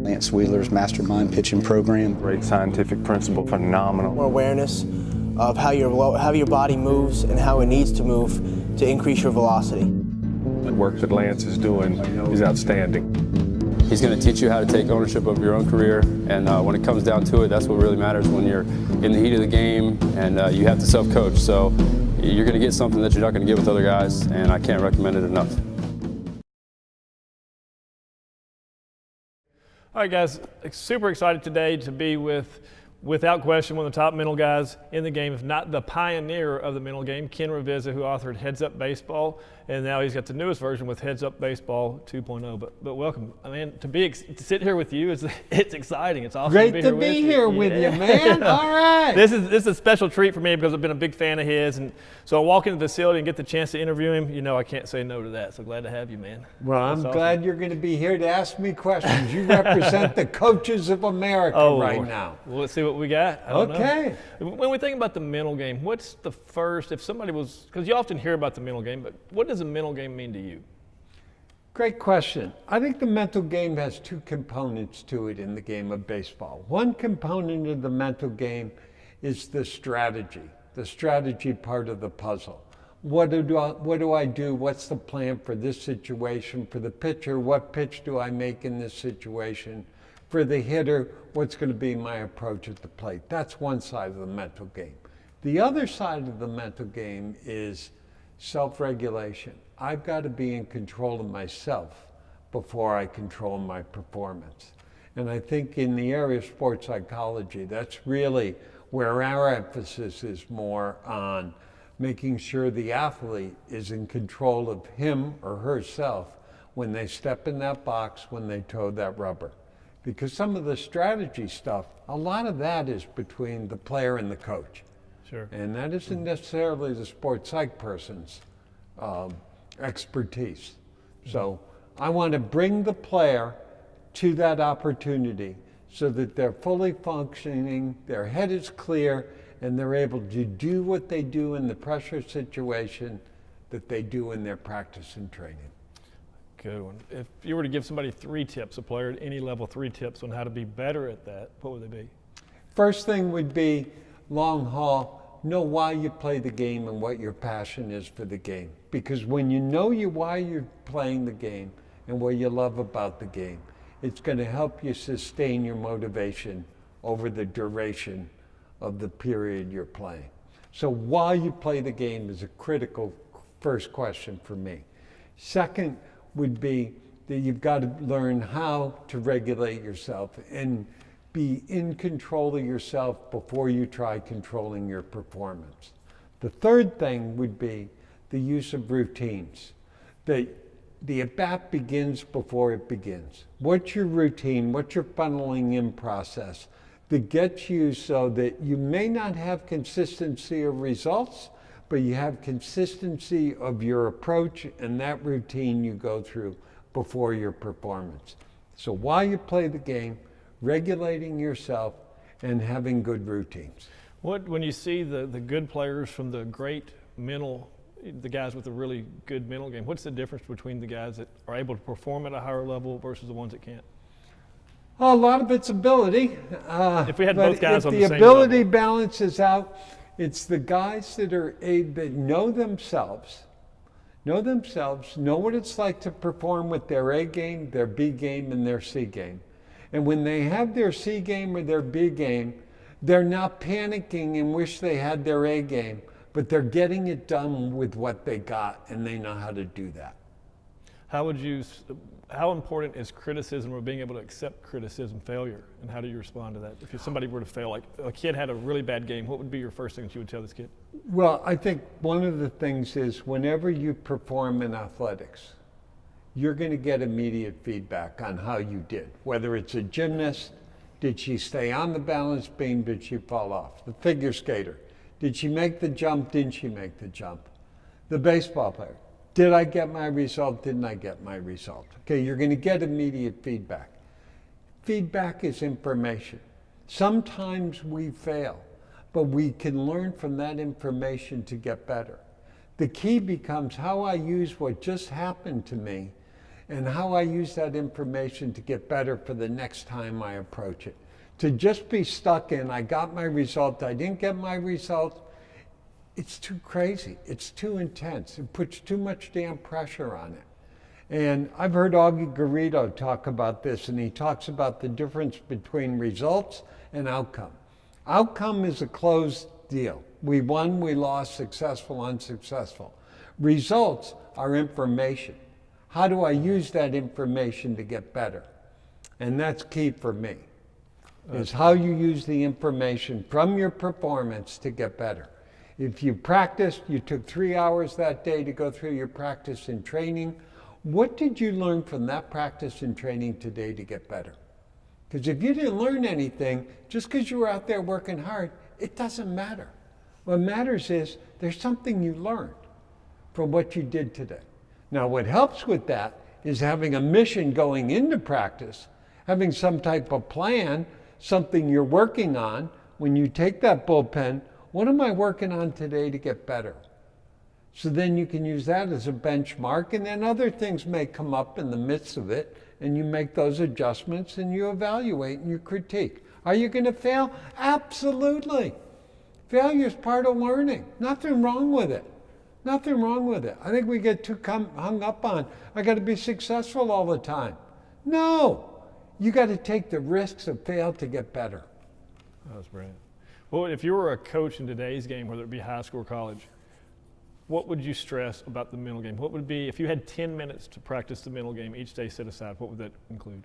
Lance Wheeler's Mastermind Pitching Program. Great scientific principle, phenomenal. More awareness of how your body moves and how it needs to move to increase your velocity. The work that Lance is doing is outstanding. He's going to teach you how to take ownership of your own career, and when it comes down to it, that's what really matters when you're in the heat of the game and you have to self-coach. So you're going to get something that you're not going to get with other guys, and I can't recommend it enough. All right, guys, super excited today to be without question, one of the top mental guys in the game, if not the pioneer of the mental game, Ken Ravizza, who authored Heads Up Baseball, and now he's got the newest version with Heads Up Baseball 2.0. But welcome, man. To sit here with you, it's exciting. It's awesome. Great to be here with you, man. All right. This is a special treat for me because I've been a big fan of his, and so I walk into the facility and get the chance to interview him. You know, I can't say no to that. So glad to have you, man. Well, I'm awesome. glad you're going to be here to ask me questions. You represent the coaches of America right now. Well, let's see what we got. I don't know. When we think about the mental game, what's the first, if somebody was, because you often hear about the mental game, but what does a mental game mean to you? Great question. I think the mental game has two components to it in the game of baseball. One component of the mental game is the strategy part of the puzzle. What do I do? What's the plan for this situation? For the pitcher, what pitch do I make in this situation? For the hitter, what's going to be my approach at the plate? That's one side of the mental game. The other side of the mental game is self-regulation. I've got to be in control of myself before I control my performance. And I think in the area of sports psychology, that's really where our emphasis is more on making sure the athlete is in control of him or herself when they step in that box, when they toe that rubber. Because some of the strategy stuff, a lot of that is between the player and the coach. Sure. And that isn't necessarily the sports psych person's expertise. So I want to bring the player to that opportunity so that they're fully functioning, their head is clear, and they're able to do what they do in the pressure situation that they do in their practice and training. Good one. If you were to give somebody 3 tips, a player at any level, 3 tips on how to be better at that, what would they be? First thing would be long haul, know why you play the game and what your passion is for the game. Because when you know why you're playing the game and what you love about the game, it's going to help you sustain your motivation over the duration of the period you're playing. So why you play the game is a critical first question for me. Second would be that you've got to learn how to regulate yourself and be in control of yourself before you try controlling your performance. The third thing would be the use of routines. The at-bat begins before it begins. What's your routine? What's your funneling in process that gets you so that you may not have consistency of results, but you have consistency of your approach and that routine you go through before your performance. So while you play the game, regulating yourself and having good routines. When you see the good players from the great mental, the guys with a really good mental game, what's the difference between the guys that are able to perform at a higher level versus the ones that can't? A lot of it's ability. If we had both guys on the same level. If the ability level. balances out, it's the guys that know themselves, know what it's like to perform with their A game, their B game, and their C game. And when they have their C game or their B game, they're not panicking and wish they had their A game, but they're getting it done with what they got, and they know how to do that. How important is criticism or being able to accept criticism, failure, and how do you respond to that? If somebody were to fail, like a kid had a really bad game, what would be your first thing that you would tell this kid? Well, I think one of the things is whenever you perform in athletics, you're going to get immediate feedback on how you did. Whether it's a gymnast, did she stay on the balance beam, did she fall off? The figure skater, did she make the jump, didn't she make the jump? The baseball player, did I get my result, didn't I get my result? Okay, you're going to get immediate feedback. Feedback is information. Sometimes we fail, but we can learn from that information to get better. The key becomes how I use what just happened to me and how I use that information to get better for the next time I approach it. To just be stuck in, I got my result, I didn't get my result, it's too crazy. It's too intense. It puts too much damn pressure on it. And I've heard Augie Garrido talk about this, and he talks about the difference between results and outcome. Outcome is a closed deal. We won, we lost, successful, unsuccessful. Results are information. How do I use that information to get better? And that's key for me, is how you use the information from your performance to get better. If you practiced, you took 3 hours that day to go through your practice and training, what did you learn from that practice and training today to get better? Because if you didn't learn anything, just because you were out there working hard, it doesn't matter. What matters is there's something you learned from what you did today. Now, what helps with that is having a mission going into practice, having some type of plan, something you're working on. When you take that bullpen, what am I working on today to get better? So then you can use that as a benchmark, and then other things may come up in the midst of it, and you make those adjustments and you evaluate and you critique. Are you going to fail? Absolutely. Failure is part of learning. Nothing wrong with it. Nothing wrong with it. I think we get too hung up on, I got to be successful all the time. No, you got to take the risks of fail to get better. That was brilliant. Well, if you were a coach in today's game, whether it be high school or college, what would you stress about the mental game? What would be, if you had 10 minutes to practice the mental game each day set aside, what would that include?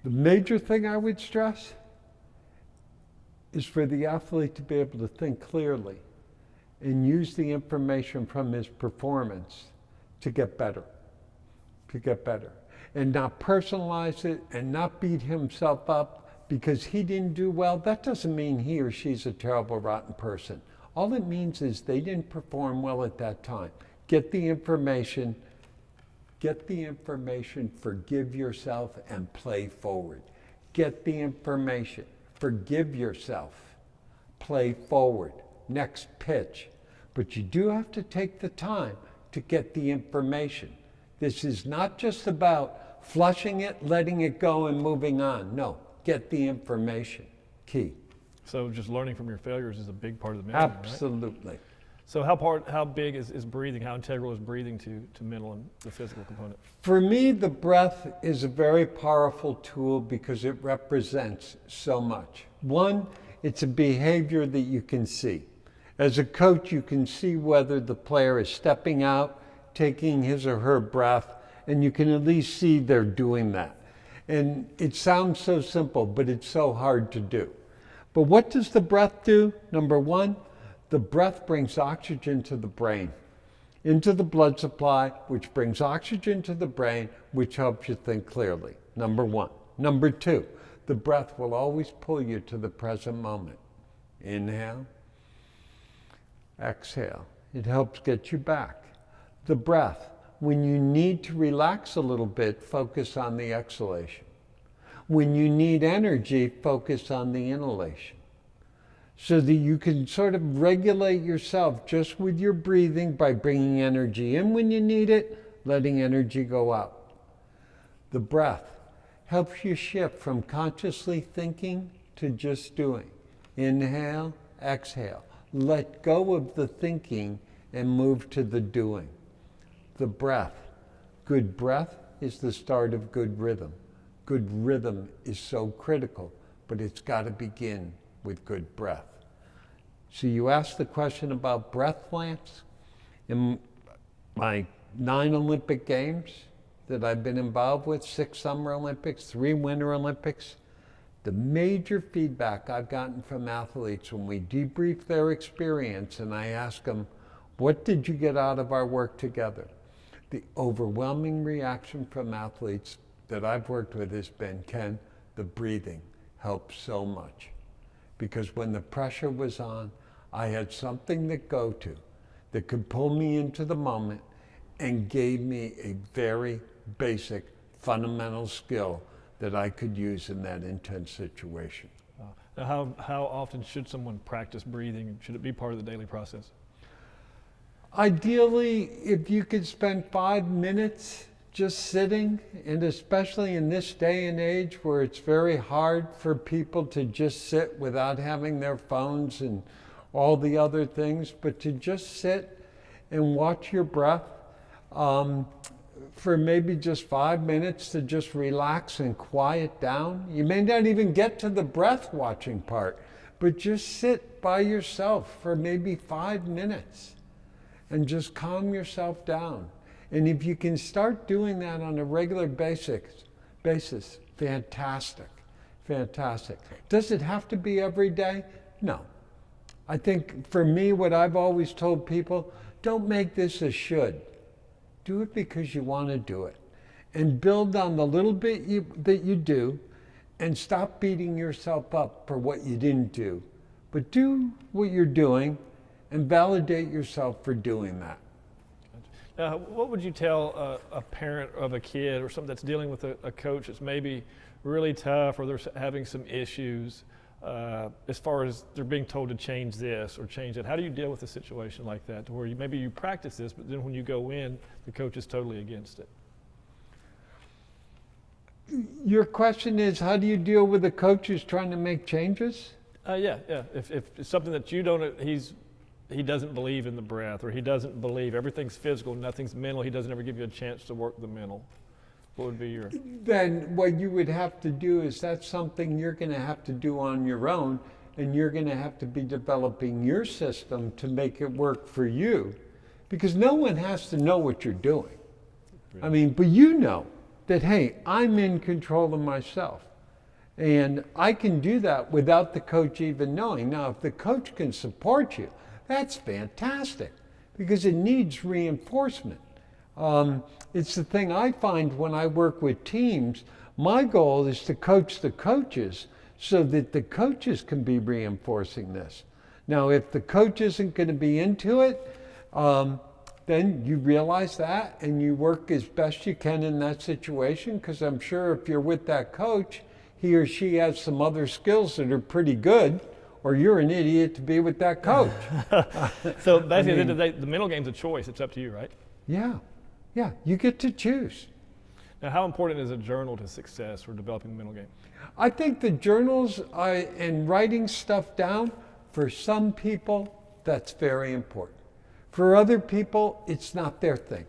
The major thing I would stress is for the athlete to be able to think clearly and use the information from his performance to get better, and not personalize it and not beat himself up because he didn't do well. That doesn't mean he or she's a terrible, rotten person. All it means is they didn't perform well at that time. Get the information, forgive yourself, and play forward. Get the information, forgive yourself, play forward, next pitch. But you do have to take the time to get the information. This is not just about flushing it, letting it go, and moving on. No, get the information, key. So just learning from your failures is a big part of the mental game, right? Absolutely. So how big is breathing? How integral is breathing to mental and the physical component? For me, the breath is a very powerful tool because it represents so much. One, it's a behavior that you can see. As a coach, you can see whether the player is stepping out, taking his or her breath, and you can at least see they're doing that. And it sounds so simple, but it's so hard to do. But what does the breath do? Number one, the breath brings oxygen to the brain, into the blood supply, which brings oxygen to the brain, which helps you think clearly. Number one. Number two, the breath will always pull you to the present moment. Inhale, exhale. It helps get you back. The breath, when you need to relax a little bit, focus on the exhalation. When you need energy, focus on the inhalation. So that you can sort of regulate yourself just with your breathing by bringing energy in when you need it, letting energy go out. The breath helps you shift from consciously thinking to just doing. Inhale, exhale. Let go of the thinking and move to the doing. The breath. Good breath is the start of good rhythm. Good rhythm is so critical, but it's got to begin with good breath. So you asked the question about breath, Lance. In my 9 Olympic Games that I've been involved with, 6 Summer Olympics, 3 Winter Olympics, the major feedback I've gotten from athletes when we debrief their experience and I ask them, what did you get out of our work together? The overwhelming reaction from athletes that I've worked with has been, Ken, the breathing helped so much. Because when the pressure was on, I had something to go to that could pull me into the moment and gave me a very basic, fundamental skill that I could use in that intense situation. Now how often should someone practice breathing? Should it be part of the daily process? Ideally, if you could spend 5 minutes just sitting, and especially in this day and age where it's very hard for people to just sit without having their phones and all the other things, but to just sit and watch your breath for maybe just 5 minutes to just relax and quiet down. You may not even get to the breath watching part, but just sit by yourself for maybe 5 minutes and just calm yourself down. And if you can start doing that on a regular basis, fantastic, fantastic. Does it have to be every day? No. I think for me, what I've always told people, don't make this a should. Do it because you want to do it. And build on the little bit that you do, and stop beating yourself up for what you didn't do. But do what you're doing and validate yourself for doing that. What would you tell a parent of a kid or something that's dealing with a coach that's maybe really tough, or they're having some issues as far as they're being told to change this or change that? How do you deal with a situation like that, to where maybe you practice this, but then when you go in, the coach is totally against it? Your question is, how do you deal with a coach who's trying to make changes? Yeah. If it's something that you don't, he doesn't believe in the breath, or he doesn't believe everything's physical, nothing's mental, he doesn't ever give you a chance to work the mental. What would be your? Then what you would have to do is, that's something you're going to have to do on your own, and you're going to have to be developing your system to make it work for you, because no one has to know what you're doing. I mean, but you know that, hey, I'm in control of myself. And I can do that without the coach even knowing. Now, if the coach can support you, that's fantastic, because it needs reinforcement. It's the thing I find when I work with teams. My goal is to coach the coaches so that the coaches can be reinforcing this. Now, if the coach isn't going to be into it, then you realize that and you work as best you can in that situation, because I'm sure if you're with that coach, he or she has some other skills that are pretty good, or you're an idiot to be with that coach. So basically, at the end of the day, the mental game's a choice. It's up to you, right? Yeah, you get to choose. Now, how important is a journal to success or developing the mental game? I think the journals and writing stuff down, for some people, that's very important. For other people, it's not their thing.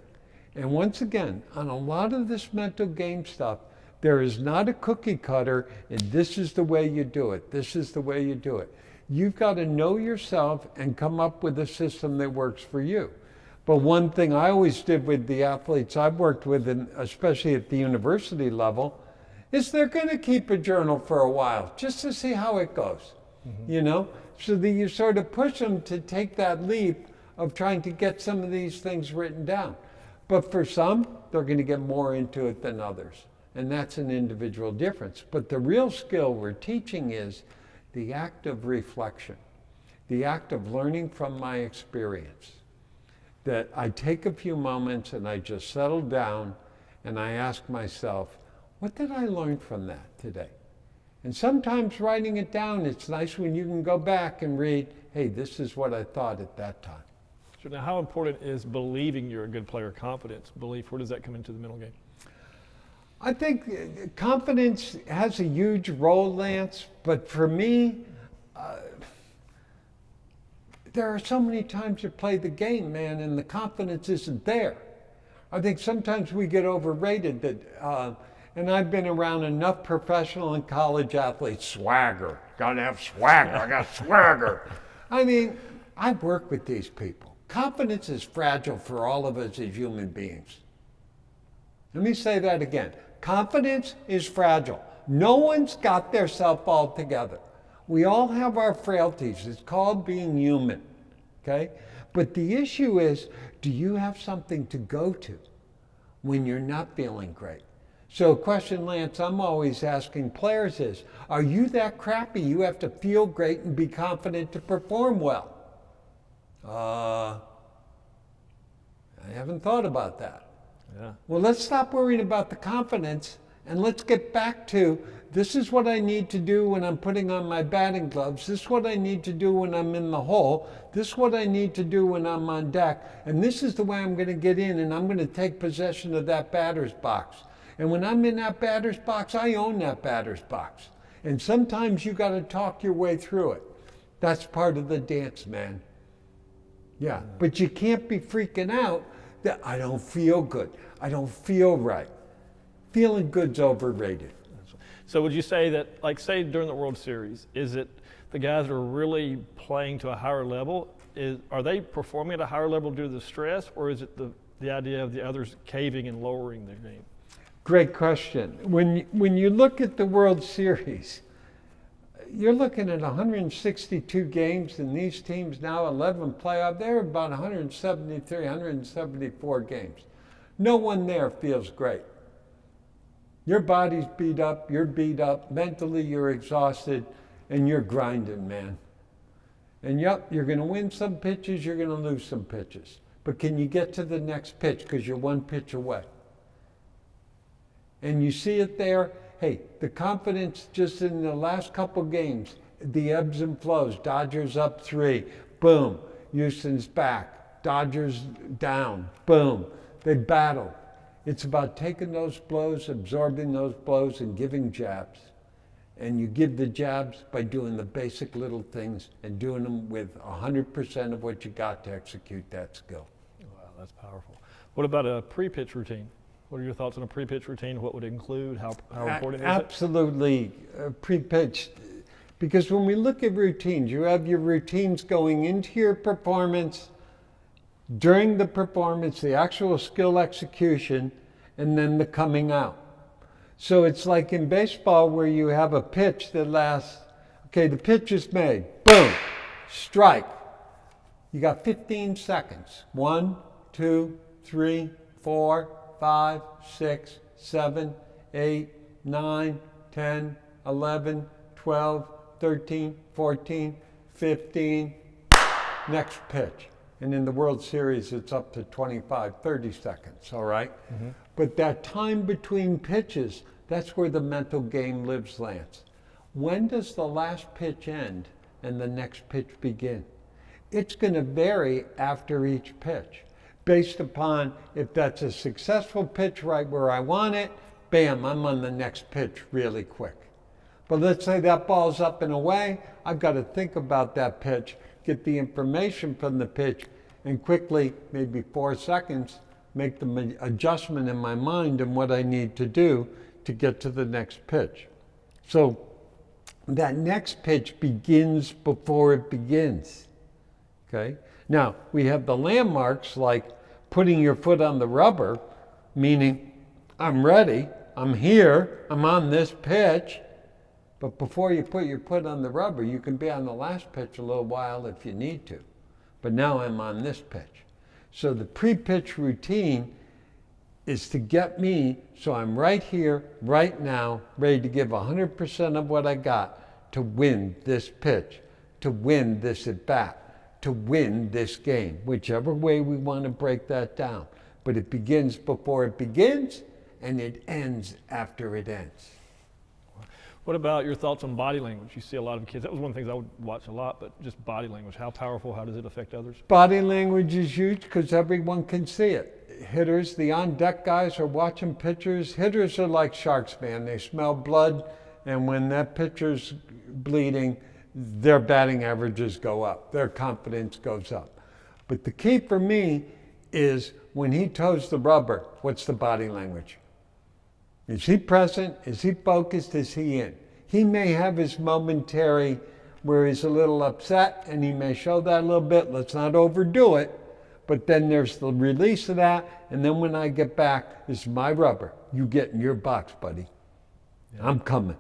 And once again, on a lot of this mental game stuff, there is not a cookie cutter, and this is the way you do it. This is the way you do it. You've got to know yourself and come up with a system that works for you. But one thing I always did with the athletes I've worked with, and especially at the university level, is they're going to keep a journal for a while just to see how it goes, you know, so that you sort of push them to take that leap of trying to get some of these things written down. But for some, they're going to get more into it than others. And that's an individual difference. But the real skill we're teaching is the act of reflection, the act of learning from my experience. That I take a few moments and I just settle down and I ask myself, what did I learn from that today? And sometimes writing it down, it's nice when you can go back and read, hey, this is what I thought at that time. So now, how important is believing you're a good player? Confidence, belief, where does that come into the mental game? I think confidence has a huge role, Lance, but for me, there are so many times you play the game, man, and the confidence isn't there. I think sometimes we get overrated that, and I've been around enough professional and college athletes, swagger, gotta have swagger, I got swagger. I mean, I've worked with these people. Confidence is fragile for all of us as human beings. Let me say that again. Confidence is fragile. No one's got their self all together. We all have our frailties. It's called being human, okay? But the issue is, do you have something to go to when you're not feeling great? So a question, Lance, I'm always asking players is, are you that crappy you have to feel great and be confident to perform well? I haven't thought about that. Yeah. Well, let's stop worrying about the confidence And let's get back to, this is what I need to do when I'm putting on my batting gloves. This is what I need to do when I'm in the hole. This is what I need to do when I'm on deck. And this is the way I'm going to get in, and I'm going to take possession of that batter's box. And when I'm in that batter's box, I own that batter's box. And sometimes you got to talk your way through it. That's part of the dance, man. Yeah, but you can't be freaking out that I don't feel good. I don't feel right. Feeling good's overrated. So would you say that, like say during the World Series, is it the guys that are really playing to a higher level, are they performing at a higher level due to the stress, or is it the idea of the others caving and lowering their game? Great question. When you look at the World Series, you're looking at 162 games, and these teams now 11 playoff. They're about 173, 174 games. No one there feels great. Your body's beat up, you're beat up, mentally you're exhausted, and you're grinding, man. And yep, you're going to win some pitches, you're going to lose some pitches. But can you get to the next pitch because you're one pitch away? And you see it there. Hey, the confidence just in the last couple games, the ebbs and flows. Dodgers up 3, boom. Houston's back. Dodgers down, boom. They battle. It's about taking those blows, absorbing those blows, and giving jabs. And you give the jabs by doing the basic little things and doing them with 100% of what you got to execute that skill. Wow, that's powerful. What about a pre-pitch routine? What are your thoughts on a pre-pitch routine? What would it include? How important is it? Absolutely pre-pitch. Because when we look at routines, you have your routines going into your performance, during the performance, the actual skill execution, and then the coming out. So it's like in baseball where you have a pitch that lasts, okay, the pitch is made, boom, strike. You got 15 seconds. 1, 2, 3, 4, 5, 6, 7, 8, 9, 10, 11, 12, 13, 14, 15, next pitch. And in the World Series, it's up to 25, 30 seconds, all right? Mm-hmm. But that time between pitches, that's where the mental game lives, Lance. When does the last pitch end and the next pitch begin? It's going to vary after each pitch, based upon if that's a successful pitch right where I want it, bam, I'm on the next pitch really quick. But let's say that ball's up and away, I've got to think about that pitch, get the information from the pitch, and quickly, maybe 4 seconds, make the adjustment in my mind and what I need to do to get to the next pitch. So that next pitch begins before it begins, okay? Now, we have the landmarks like putting your foot on the rubber, meaning I'm ready, I'm here, I'm on this pitch. But before you put your foot on the rubber, you can be on the last pitch a little while if you need to. But now I'm on this pitch. So the pre-pitch routine is to get me so I'm right here, right now, ready to give 100% of what I got to win this pitch, to win this at-bat, to win this game, whichever way we want to break that down. But it begins before it begins, and it ends after it ends. What about your thoughts on body language? You see a lot of kids. That was one of the things I would watch a lot, but just body language. How powerful, how does it affect others? Body language is huge because everyone can see it. Hitters, the on-deck guys are watching pitchers. Hitters are like sharks, man. They smell blood, and when that pitcher's bleeding, their batting averages go up. Their confidence goes up. But the key for me is when he toes the rubber, what's the body language? Is he present? Is he focused? Is he in? He may have his momentary where he's a little upset, and he may show that a little bit. Let's not overdo it. But then there's the release of that, and then when I get back, this is my rubber. You get in your box, buddy. Yeah. I'm coming.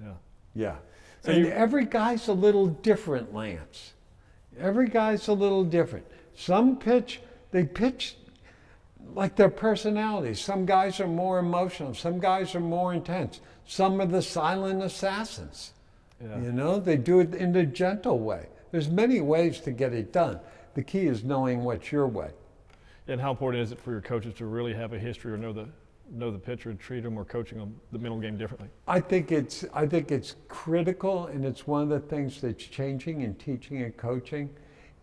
Yeah. Yeah. So and every guy's a little different, Lance. Every guy's a little different. Some they pitch like their personalities. Some guys are more emotional. Some guys are more intense. Some are the silent assassins. Yeah. You know, they do it in a gentle way. There's many ways to get it done. The key is knowing what's your way. And how important is it for your coaches to really have a history or know know the pitcher, treat them, or coaching them the mental game differently? I think it's critical, and it's one of the things that's changing in teaching and coaching,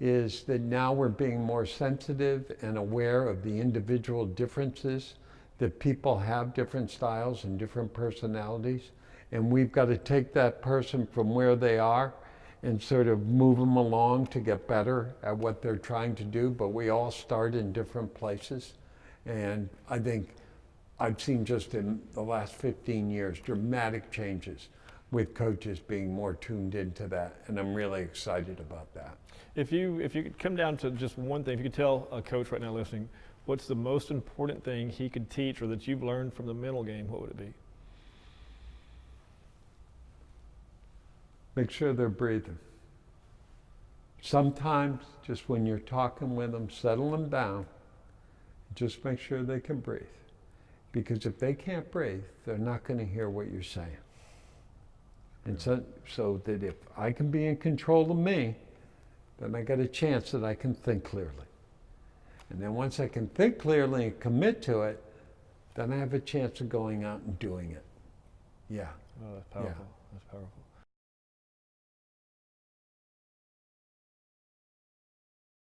is that now we're being more sensitive and aware of the individual differences, that people have different styles and different personalities, and we've got to take that person from where they are and sort of move them along to get better at what they're trying to do, but we all start in different places. And I think I've seen just in the last 15 years dramatic changes with coaches being more tuned into that, and I'm really excited about that. If you could come down to just one thing, if you could tell a coach right now listening, what's the most important thing he could teach or that you've learned from the mental game, what would it be? Make sure they're breathing. Sometimes, just when you're talking with them, settle them down. Just make sure they can breathe. Because if they can't breathe, they're not going to hear what you're saying. And so that if I can be in control of me, then I got a chance that I can think clearly. And then once I can think clearly and commit to it, then I have a chance of going out and doing it. Yeah. Oh, that's powerful. Yeah. That's powerful.